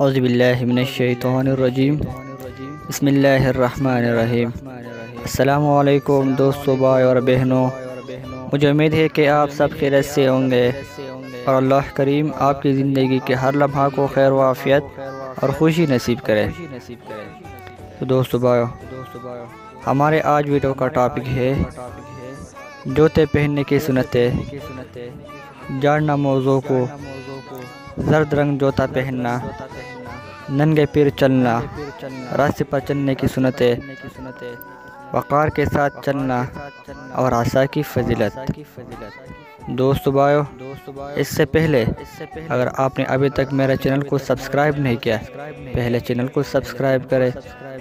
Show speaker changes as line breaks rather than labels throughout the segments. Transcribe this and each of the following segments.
اعوذ باللہ من الشیطان الرجیم بسم اللہ الرحمن الرحیم۔ السلام علیکم دوستو، بھائی اور بہنوں، مجھے امید ہے کہ آپ سب خیریت سے ہوں گے اور اللہ کریم آپ کی زندگی کے ہر لمحہ کو خیر و عافیت اور خوشی نصیب کرے۔ تو دوستو بھائیو، ہمارے آج ویڈیو کا ٹاپک ہے جوتے پہننے کی سنتیں۔ جاننا موضوع کو، زرد رنگ جوتا پہننا، ننگے پیر چلنا، راستے پر چلنے کی سنتیں، وقار کے ساتھ چلنا اور عصا کی فضیلت۔ دوستو بھائیو، اس سے پہلے اگر آپ نے ابھی تک میرے چینل کو سبسکرائب نہیں کیا، پہلے چینل کو سبسکرائب کریں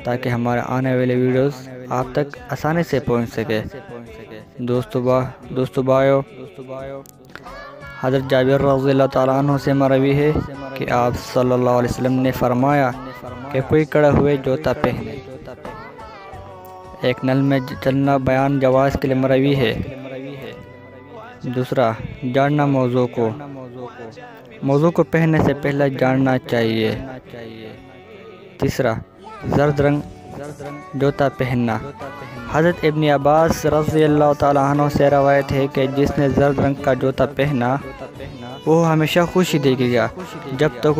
تاکہ ہمارے آنے والے ویڈیوز آپ تک آسانی سے پہنچ سکے۔ دوستو بھائیو، حضرت جابر رضی اللہ تعالیٰ عنہ سے مروی ہے کہ آپ صلی اللہ علیہ وسلم نے فرمایا کہ کوئی کڑا ہوئے جوتا پہنے۔ ایک نل میں چلنا بیان جواز کے لیے مروی ہے۔ دوسرا، جاننا موضوع کو پہننے سے پہلے جاننا چاہیے۔ تیسرا، زرد رنگ جوتا پہننا۔ حضرت ابن عباس رضی اللہ تعالیٰ عنہ سے روایت ہے کہ جس نے زرد رنگ کا جوتا پہنا وہ ہمیشہ خوشی دیکھے گا جب تک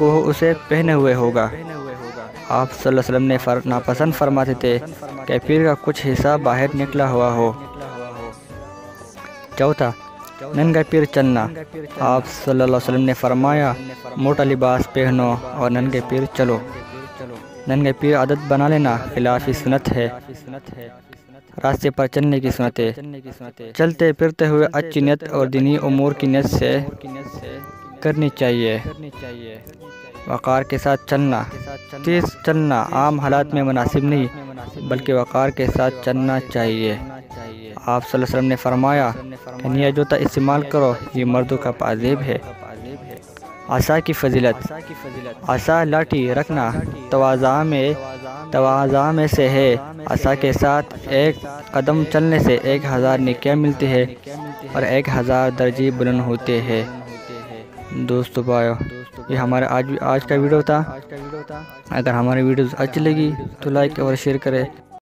وہ اسے پہنے ہوئے ہوگا۔ آپ صلی اللہ علیہ وسلم نے ناپسند فرماتے تھے کہ پیر کا کچھ حصہ باہر نکلا ہوا ہو۔ چوتھا، ننگا پیر چلنا۔ آپ صلی اللہ علیہ وسلم نے فرمایا موٹا لباس پہنو اور ننگے پیر چلو۔ ننگے پیر عادت بنا لینا خلاف سنت ہے۔ راستے پر چلنے کی سنتیں، چلتے پھرتے ہوئے اچھی نیت اور دینی امور کی نیت سے کرنی چاہیے۔ وقار کے ساتھ چلنا، تیز چلنا عام حالات میں مناسب نہیں بلکہ وقار کے ساتھ چلنا چاہیے۔ آپ صلی اللہ علیہ وسلم نے فرمایا کہ نیا جوتا استعمال کرو، یہ مردوں کا پازیب ہے۔ عصا کی فضیلت، عصا لاٹھی رکھنا تواضع میں سے ہے۔ عصا کے ساتھ ایک قدم چلنے سے 1000 نیکیاں ملتی ہے اور 1000 درجے بلند ہوتے ہیں۔ دوستو بھائیو، یہ ہمارا آج کا ویڈیو تھا۔ اگر ہماری ویڈیوز اچھی لگی تو لائک اور شیئر کریں۔